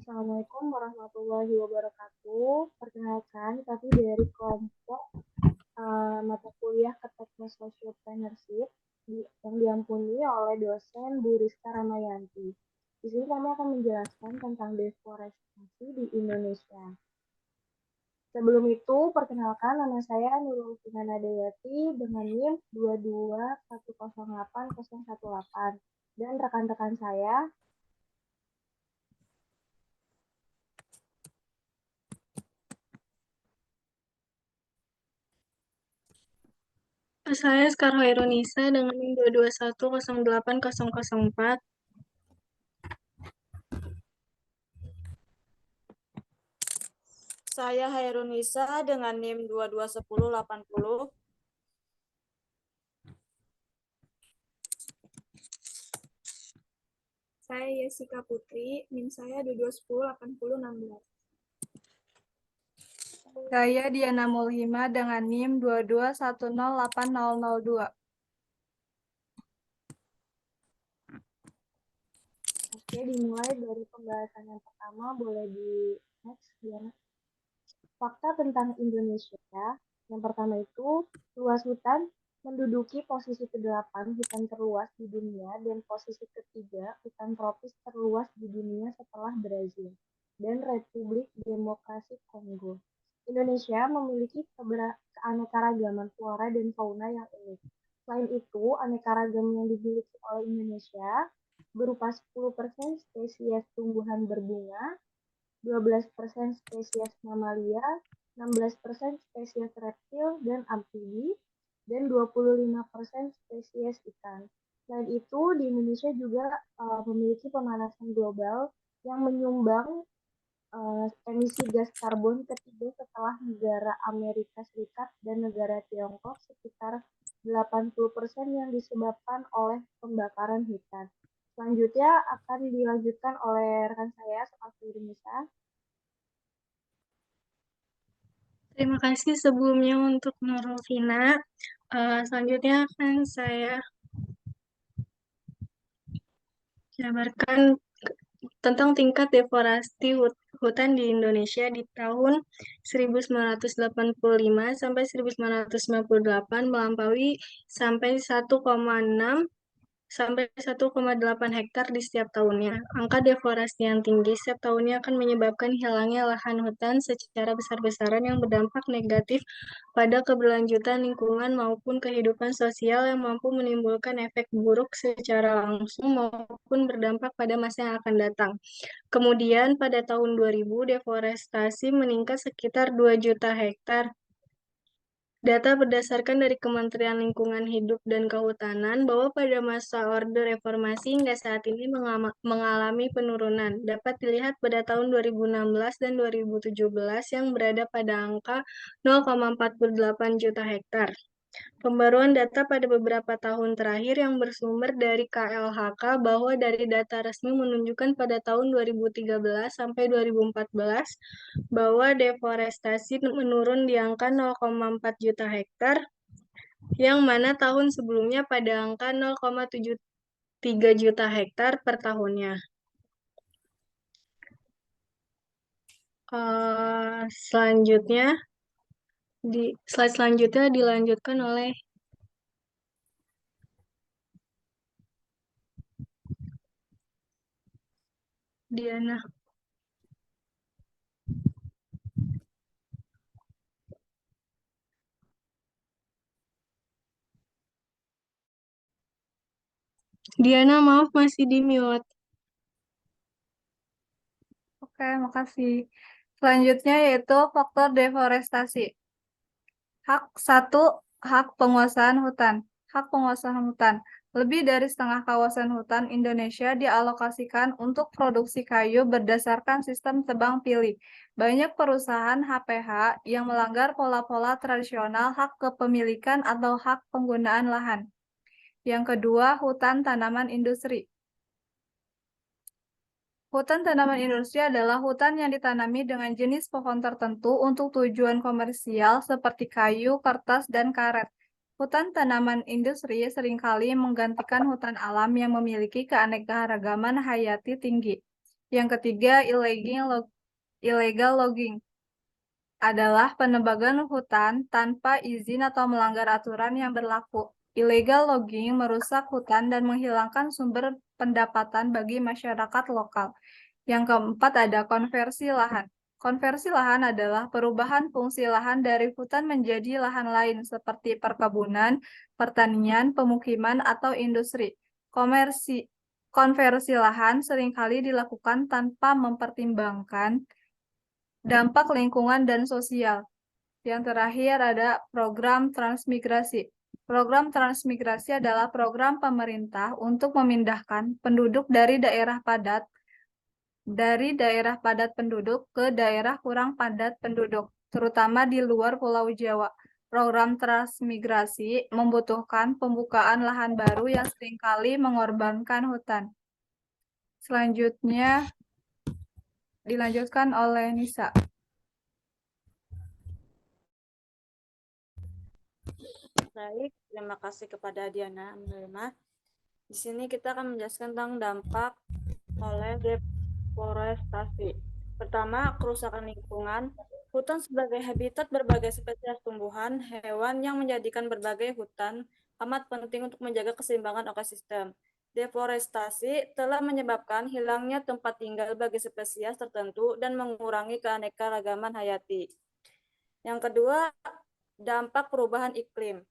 Assalamualaikum warahmatullahi wabarakatuh. Perkenalkan, kami dari kelompok mata kuliah Keteknik Sociopreneurship yang diampuni oleh dosen Bu Rizka Ramayanti. Di sini kami akan menjelaskan tentang deforestasi di Indonesia. Sebelum itu, perkenalkan nama saya Nurul Finana Dewati dengan NIM 221088018 dan rekan-rekan saya. Saya Sekar Hairunisa dengan NIM 221088004. Saya Hairunisa dengan NIM 221080. Saya Yesika Putri, NIM saya 22108016. Saya Diana Mulhima dengan NIM 22108002. Oke, dimulai dari pembahasan yang pertama, boleh di next, Diana. Fakta tentang Indonesia. Yang pertama itu, luas hutan menduduki posisi ke-8 hutan terluas di dunia dan posisi ketiga hutan tropis terluas di dunia setelah Brazil dan Republik Demokrasi Kongo. Indonesia memiliki keanekaragaman flora dan fauna yang unik. Selain itu, aneka-ragam yang dimiliki oleh Indonesia berupa 10% spesies tumbuhan berbunga, 12% spesies mamalia, 16% spesies reptil dan amfibi, dan 25% spesies ikan. Selain itu, di Indonesia juga memiliki pemanasan global yang menyumbang emisi gas karbon ketiga setelah negara Amerika Serikat dan negara Tiongkok sekitar 80% yang disebabkan oleh pembakaran hutan. Selanjutnya akan dilanjutkan oleh rekan saya, Seperti Indonesia. Terima kasih sebelumnya untuk Nurul Vina. Selanjutnya akan saya jabarkan tentang tingkat deforestasi hutan di Indonesia di tahun 1985 sampai 1998 melampaui sampai 1,6 sampai 1,8 hektar di setiap tahunnya. Angka deforestasi yang tinggi setiap tahunnya akan menyebabkan hilangnya lahan hutan secara besar-besaran yang berdampak negatif pada keberlanjutan lingkungan maupun kehidupan sosial yang mampu menimbulkan efek buruk secara langsung maupun berdampak pada masa yang akan datang. Kemudian pada tahun 2000 deforestasi meningkat sekitar 2 juta hektar. Data berdasarkan dari Kementerian Lingkungan Hidup dan Kehutanan bahwa pada masa Orde Reformasi hingga saat ini mengalami penurunan. Dapat dilihat pada tahun 2016 dan 2017 yang berada pada angka 0,48 juta hektar. Pembaruan data pada beberapa tahun terakhir yang bersumber dari KLHK bahwa dari data resmi menunjukkan pada tahun 2013 sampai 2014 bahwa deforestasi menurun di angka 0,4 juta hektar, yang mana tahun sebelumnya pada angka 0,73 juta hektar per tahunnya. Selanjutnya, di slide selanjutnya dilanjutkan oleh Diana. Diana, maaf masih di mute. Oke, makasih. Selanjutnya yaitu faktor deforestasi. Hak 1, hak penguasaan hutan. Hak penguasaan hutan. Lebih dari setengah kawasan hutan Indonesia dialokasikan untuk produksi kayu berdasarkan sistem tebang pilih. Banyak perusahaan HPH yang melanggar pola-pola tradisional hak kepemilikan atau hak penggunaan lahan. Yang kedua, hutan tanaman industri. Hutan tanaman industri adalah hutan yang ditanami dengan jenis pohon tertentu untuk tujuan komersial seperti kayu, kertas, dan karet. Hutan tanaman industri seringkali menggantikan hutan alam yang memiliki keanekaragaman hayati tinggi. Yang ketiga, illegal logging adalah penebangan hutan tanpa izin atau melanggar aturan yang berlaku. Illegal logging merusak hutan dan menghilangkan sumber pendapatan bagi masyarakat lokal. Yang keempat ada konversi lahan. Konversi lahan adalah perubahan fungsi lahan dari hutan menjadi lahan lain seperti perkebunan, pertanian, pemukiman, atau industri. Konversi lahan seringkali dilakukan tanpa mempertimbangkan dampak lingkungan dan sosial. Yang terakhir ada program transmigrasi. Program transmigrasi adalah program pemerintah untuk memindahkan penduduk dari daerah padat penduduk ke daerah kurang padat penduduk, terutama di luar Pulau Jawa. Program transmigrasi membutuhkan pembukaan lahan baru yang seringkali mengorbankan hutan. Selanjutnya dilanjutkan oleh Nisa. Baik, terima kasih kepada Diana menerima. Di sini kita akan menjelaskan tentang dampak oleh deforestasi. Pertama, kerusakan lingkungan. Hutan sebagai habitat berbagai spesies tumbuhan, hewan yang menjadikan berbagai hutan amat penting untuk menjaga keseimbangan ekosistem. Deforestasi telah menyebabkan hilangnya tempat tinggal bagi spesies tertentu dan mengurangi keanekaragaman hayati. Yang kedua, dampak perubahan iklim.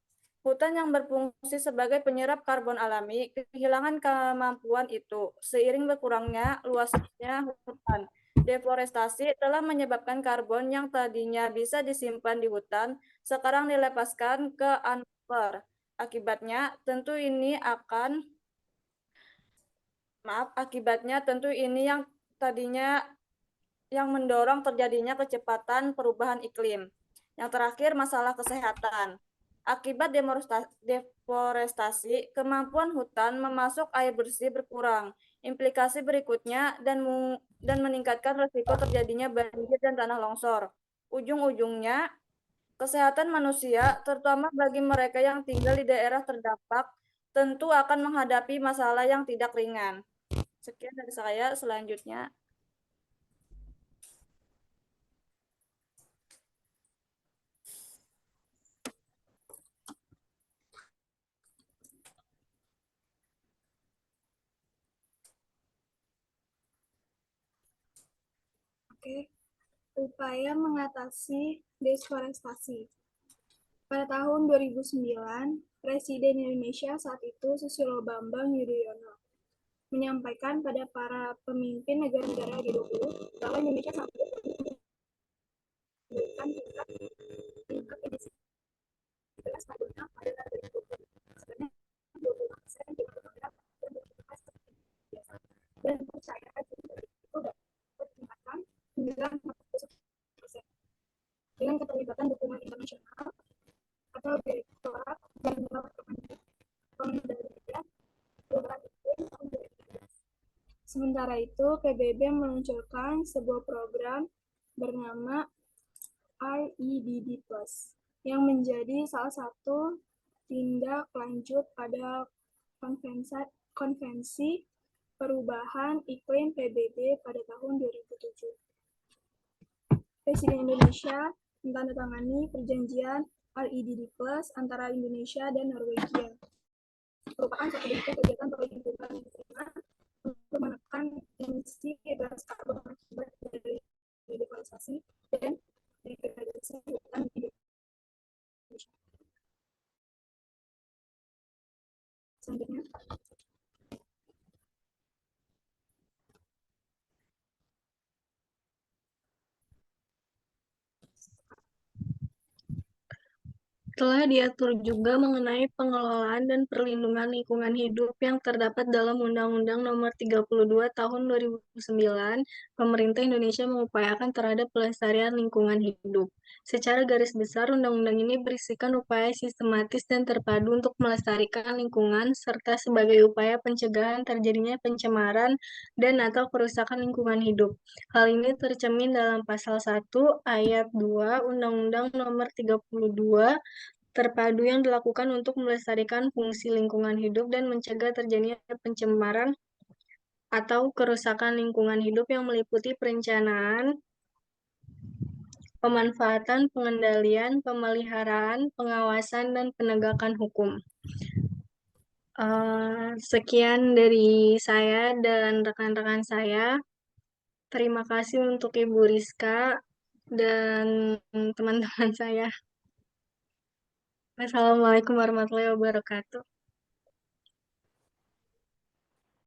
Hutan yang berfungsi sebagai penyerap karbon alami kehilangan kemampuan itu. Seiring berkurangnya luasnya hutan, deforestasi telah menyebabkan karbon yang tadinya bisa disimpan di hutan sekarang dilepaskan ke atmosfer. Akibatnya tentu ini yang tadinya yang mendorong terjadinya kecepatan perubahan iklim. Yang terakhir, masalah kesehatan. Akibat deforestasi, kemampuan hutan memasok air bersih berkurang. Implikasi berikutnya dan meningkatkan risiko terjadinya banjir dan tanah longsor. Ujung-ujungnya, kesehatan manusia, terutama bagi mereka yang tinggal di daerah terdampak, tentu akan menghadapi masalah yang tidak ringan. Sekian dari saya, selanjutnya. Oke, upaya mengatasi deforestasi. Pada tahun 2009, Presiden Indonesia saat itu Susilo Bambang Yudhoyono menyampaikan pada para pemimpin negara-negara G20 bahwa Indonesia sanggup menurunkan tingkat emisi gas karbonnya pada tahun 2020 sebanyak 20% di program dan percaya itu dapat ditingkatkan hingga 40% dengan keterlibatan dukungan internasional atau Direktorat Jenderal Pengendalian Perubahan Iklim tahun 2013. Sementara itu, PBB meluncurkan sebuah program bernama REDD+, yang menjadi salah satu tindak lanjut pada konvensi perubahan iklim PBB pada tahun 2007. Presiden Indonesia menandatangani perjanjian REDD+ antara Indonesia dan Norwegia. Merupakan satu bentuk kegiatan perlindungan lingkungan untuk menekan emisi gas karbon akibat dari deforestasi dan degradasi hutan di Indonesia. Selanjutnya. Telah diatur juga mengenai pengelolaan dan perlindungan lingkungan hidup yang terdapat dalam Undang-Undang Nomor 32 Tahun 2009, pemerintah Indonesia mengupayakan terhadap pelestarian lingkungan hidup. Secara garis besar, undang-undang ini berisikan upaya sistematis dan terpadu untuk melestarikan lingkungan, serta sebagai upaya pencegahan terjadinya pencemaran dan atau kerusakan lingkungan hidup. Hal ini tercermin dalam Pasal 1 Ayat 2 Undang-Undang Nomor 32 terpadu yang dilakukan untuk melestarikan fungsi lingkungan hidup dan mencegah terjadinya pencemaran atau kerusakan lingkungan hidup yang meliputi perencanaan, pemanfaatan, pengendalian, pemeliharaan, pengawasan, dan penegakan hukum. Sekian dari saya dan rekan-rekan saya. Terima kasih untuk Ibu Rizka dan teman-teman saya. Wassalamualaikum warahmatullahi wabarakatuh.